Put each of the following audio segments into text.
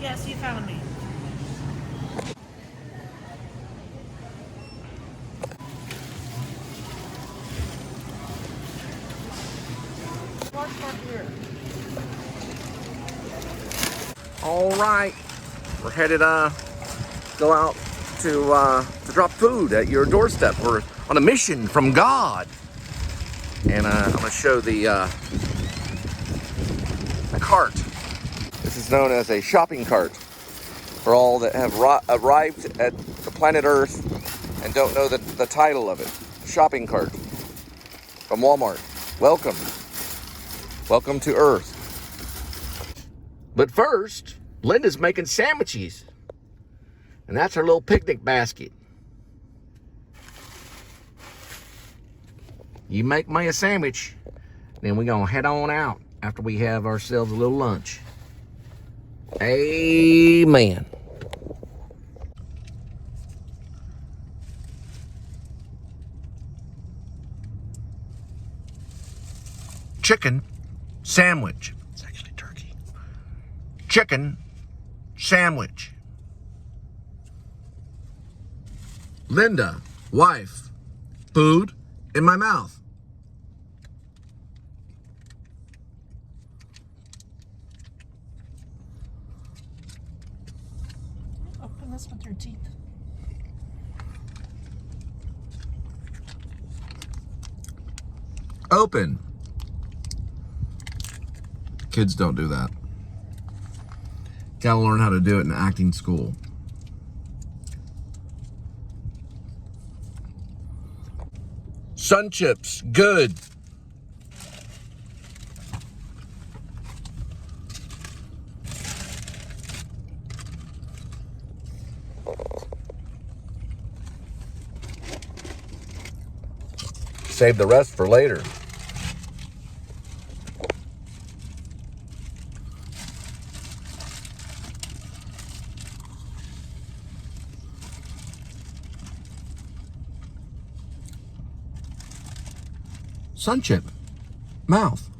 Yes, you found me. All right, we're headed go out to drop food at your doorstep. We're on a mission from God, and I'm gonna show the cart. This is known as a shopping cart for all that have arrived at the planet Earth and don't know the title of it. Shopping cart from Walmart. Welcome. Welcome to Earth. But first, Linda's making sandwiches. And that's her little picnic basket. You make me a sandwich, then we're gonna head on out after we have ourselves a little lunch. Amen. Chicken sandwich. It's actually turkey. Chicken sandwich. Linda, wife, food in my mouth. Open this with your teeth. Open. Kids don't do that. Gotta learn how to do it in acting school. Sun chips, good. Save the rest for later. Sun chip, mouth.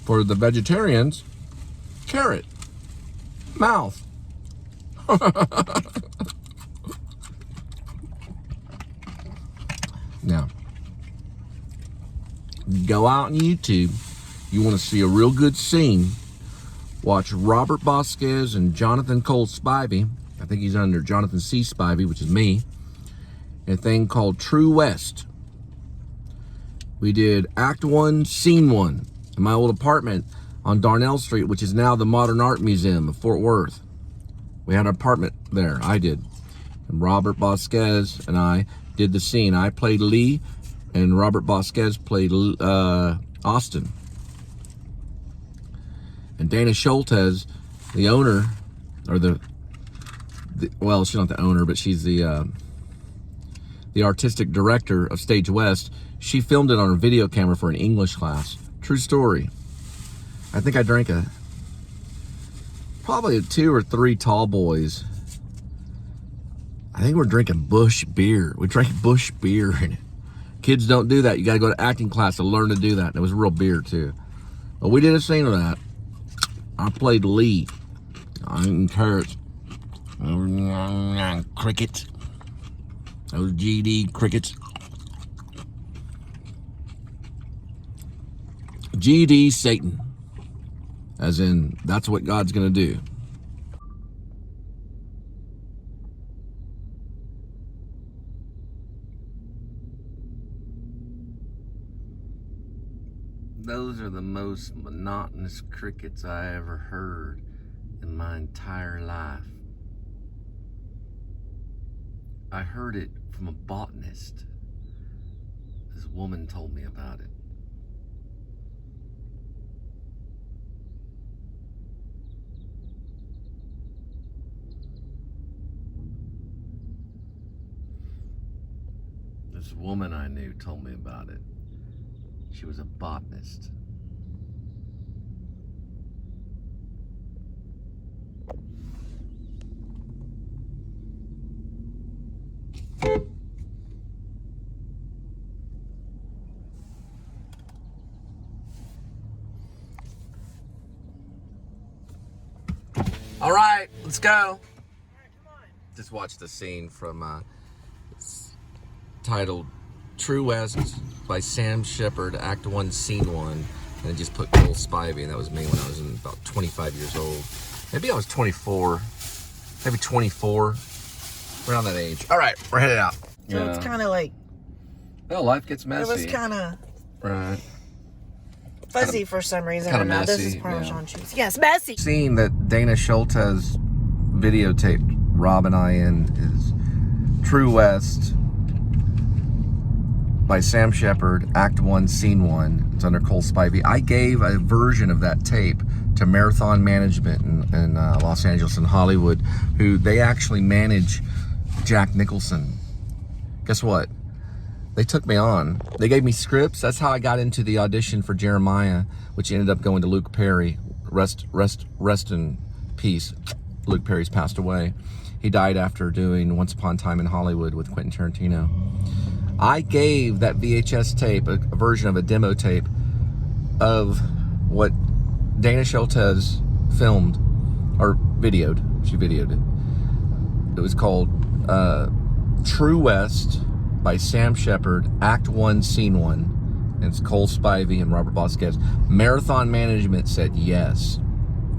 For the vegetarians, carrot, mouth. Now, go out on YouTube. You want to see a real good scene. Watch Robert Vasquez and Jonathan Cole Spivey. I think he's under Jonathan C. Spivey, which is me. A thing called True West. We did Act 1, Scene 1 in my old apartment on Darnell Street, which is now the Modern Art Museum of Fort Worth. We had an apartment there, I did. And Robert Vasquez and I did the scene. I played Lee, and Robert Vasquez played Austin. And Dana Schultes, the owner, or well, she's not the owner, but she's the artistic director of Stage West. She filmed it on her video camera for an English class. True story. I think I drank probably 2 or 3 tall boys. I think we're drinking Bush beer. We drank Bush beer. Kids don't do that. You gotta go to acting class to learn to do that. And it was real beer too. But we did a scene of that. I played Lee. I'm eating carrots. Crickets. Those GD crickets. GD Satan. As in, that's what God's gonna do. Those are the most monotonous crickets I ever heard in my entire life. I heard it from a botanist. This woman told me about it. This woman I knew told me about it. She was a botanist. All right, let's go. Just watch the scene from it's titled True West by Sam Shepard, Act 1, Scene 1. And it just put Cole Spivey, and that was me when I was about 25 years old. Maybe I was 24, maybe 24, around that age. All right, we're headed out. So it's kind of like, well, life gets messy. it was kind of right. fuzzy for some reason. Kinda Now this messy, is Parmesan yeah. cheese. Yes, messy. Scene that Dana Schultes videotaped Rob and I in is True West by Sam Shepard, Act 1, Scene 1. It's under Cole Spivey. I gave a version of that tape to Marathon Management in Los Angeles and Hollywood, who they actually manage Jack Nicholson. Guess what? They took me on. They gave me scripts. That's how I got into the audition for Jeremiah, which ended up going to Luke Perry. Rest in peace. Luke Perry's passed away. He died after doing Once Upon a Time in Hollywood with Quentin Tarantino. I gave that VHS tape, a version of a demo tape of what Dana Schultes filmed, or videoed. She videoed it. It was called True West by Sam Shepard, Act 1, Scene 1. And it's Cole Spivey and Robert Bosquez. Marathon Management said yes.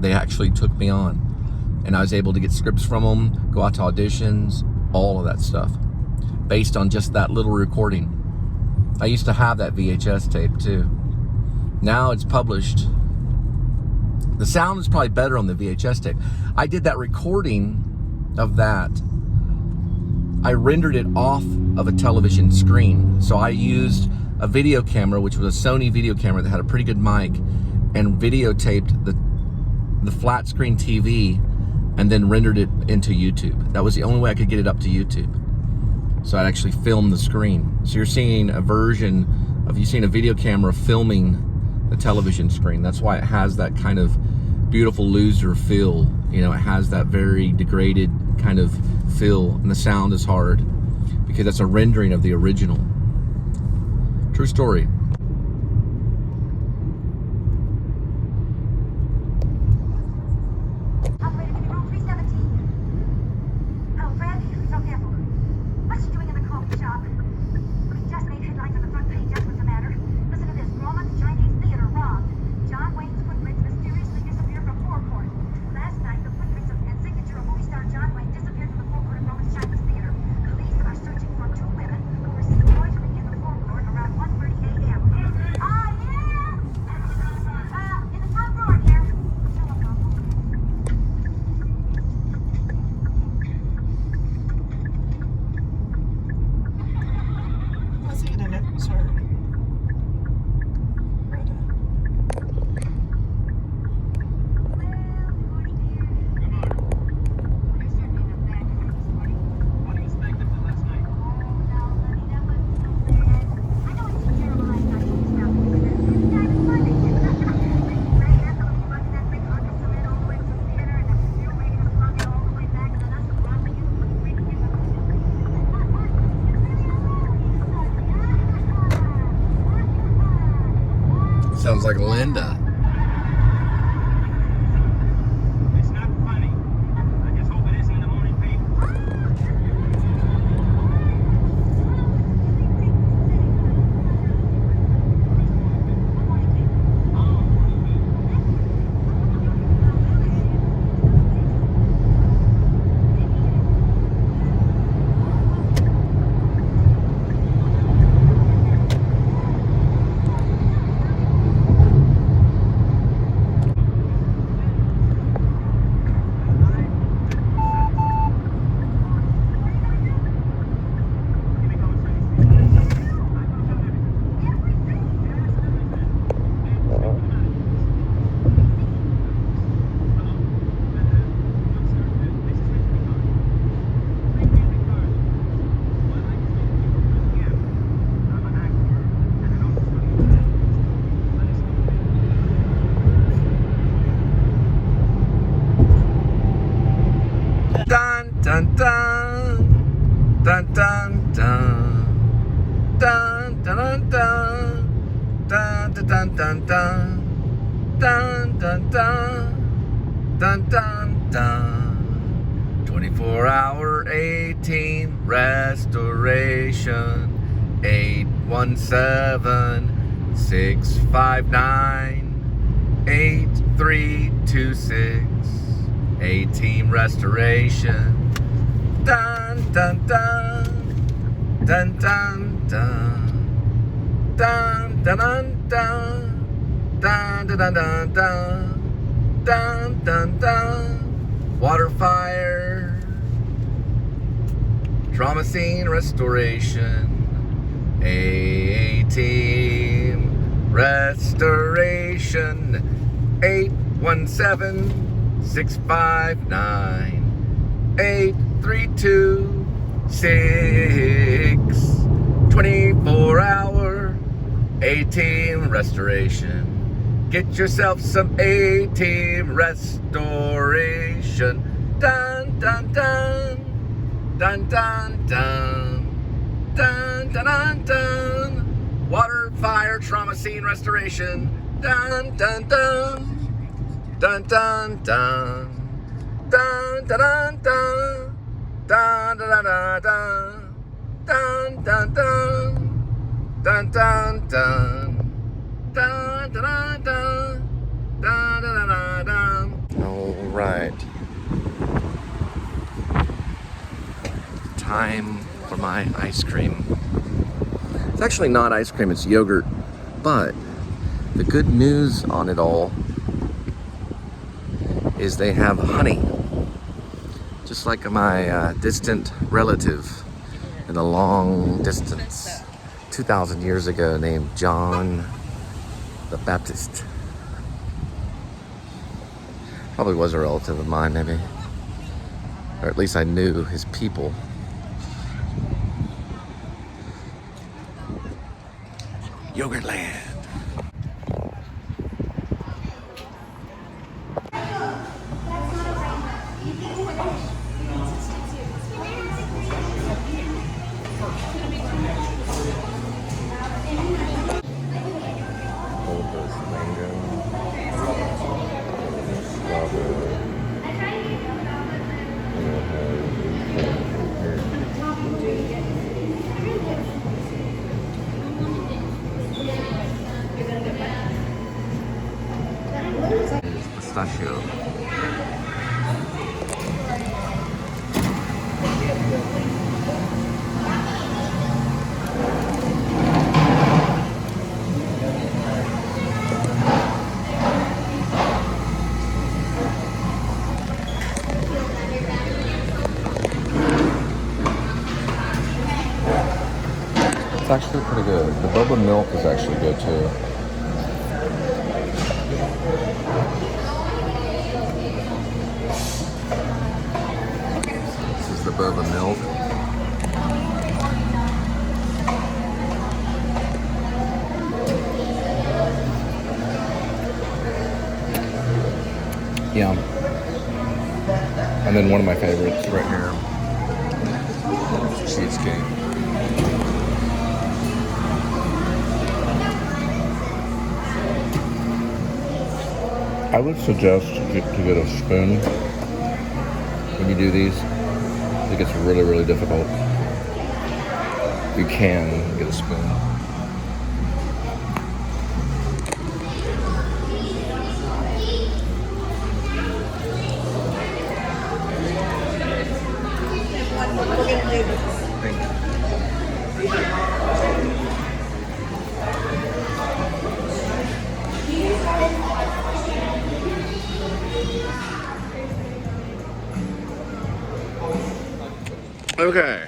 They actually took me on. And I was able to get scripts from them, go out to auditions, all of that stuff, based on just that little recording. I used to have that VHS tape too. Now it's published. The sound is probably better on the VHS tape. I did that recording of that. I rendered it off of a television screen. So I used a video camera, which was a Sony video camera that had a pretty good mic, and videotaped the flat screen TV and then rendered it into YouTube. That was the only way I could get it up to YouTube. So I'd actually film the screen. So you're seeing a version of, you've seen a video camera filming the television screen. That's why it has that kind of beautiful loser feel. You know, it has that very degraded kind of feel, and the sound is hard because that's a rendering of the original. True story. Sounds like Linda. It's not funny. I just hope it isn't in the morning paper. Dun dun dun dun dun dun dun dun dun dun dun dun dun dun dun dun dun dun. 24-hour 18 restoration. 817-659-8326. A-team restoration. Dun dun dun. Dun dun dun. Dun dun dun dun. Dun dun dun dun dun. Dun dun dun. Water fire. Trauma scene restoration. A-team restoration. 817-659-8326. 24-hour A-team restoration. Get yourself some A-team restoration. Dun dun dun. Dun dun dun. Dun dun dun dun. Water, fire, trauma scene restoration. Dun dun dun. Dun dun dun. Dun dun dun dun. Dun dun dun dun. Dun dun dun. Dun dun dun. Dun dun dun. Dun dun dun dun. All right. Time for my ice cream. It's actually not ice cream, it's yogurt. But the good news on it all is they have honey. Just like my distant relative in the long distance 2,000 years ago named John the Baptist. Probably was a relative of mine, maybe. Or at least I knew his people. Yogurtland. Pistachio. It's actually pretty good. The boba milk is actually good too. This is the boba milk. Yum. And then one of my favorites right here. Cheesecake. I would suggest to get a spoon when you do these. It gets really, really difficult. You can get a spoon. Okay,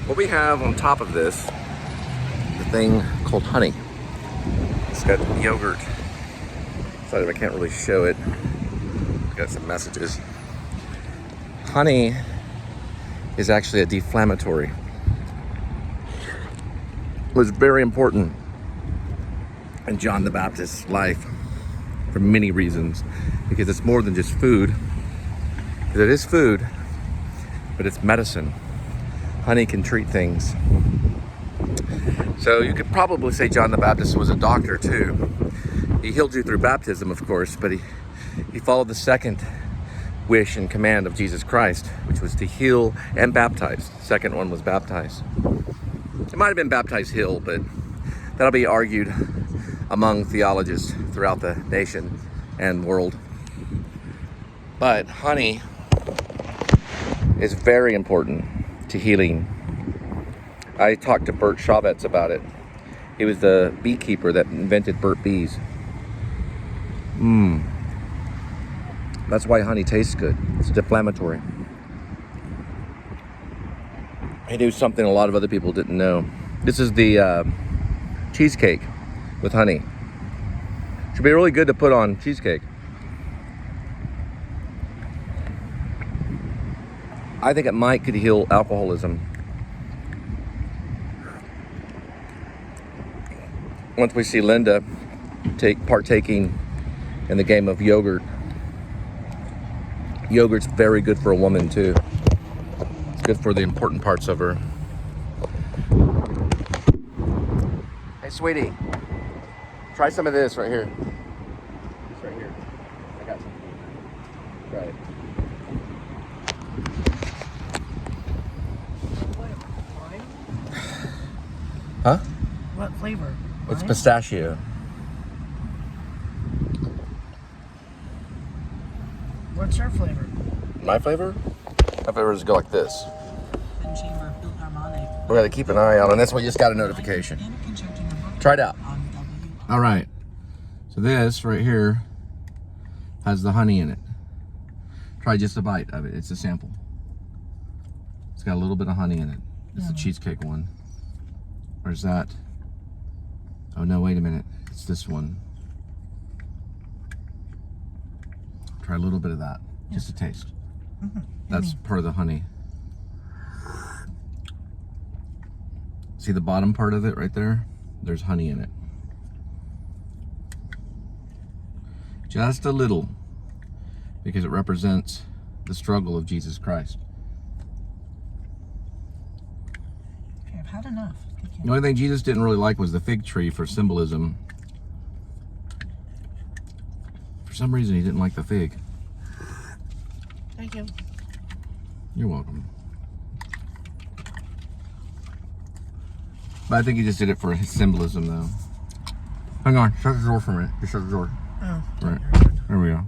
what we have on top of this, the thing called honey. It's got yogurt. Sorry, I can't really show it. It's got some messages. Honey is actually a deflammatory. It was very important in John the Baptist's life for many reasons, because it's more than just food. Because it is food, but it's medicine. Honey can treat things. So you could probably say John the Baptist was a doctor too. He healed you through baptism, of course, but he followed the second wish and command of Jesus Christ, which was to heal and baptize. The second one was baptize. It might have been baptize, heal, but that'll be argued among theologists throughout the nation and world. But honey is very important to healing. I talked to Bert Chavez about it. He was the beekeeper that invented Burt bees. That's why honey tastes good. It's deflammatory. He knew something a lot of other people didn't know. This is the cheesecake with honey. Should be really good to put on cheesecake. I think it might could heal alcoholism. Once we see Linda partaking in the game of yogurt. Yogurt's very good for a woman too. It's good for the important parts of her. Hey sweetie, try some of this right here. This right here. I got some. Try it. Huh? What flavor? It's Lime? pistachio. What's your flavor? My flavor? My flavor is go like this. Chamber Philharmonic. We gotta keep an eye out on this. We just got a notification. Try it out. All right. So this right here has the honey in it. Try just a bite of it. It's a sample. It's got a little bit of honey in it. It's the cheesecake one. Where's that? Oh no, wait a minute. It's this one. Try a little bit of that. Just a taste. That's part of the honey. See the bottom part of it right there? There's honey in it. Just a little. Because it represents the struggle of Jesus Christ. Okay, I've had enough. The only thing Jesus didn't really like was the fig tree for symbolism. For some reason, he didn't like the fig. Thank you. You're welcome. But I think he just did it for his symbolism, though. Hang on, shut the door for a minute. Just shut the door. Oh. Right. There we go.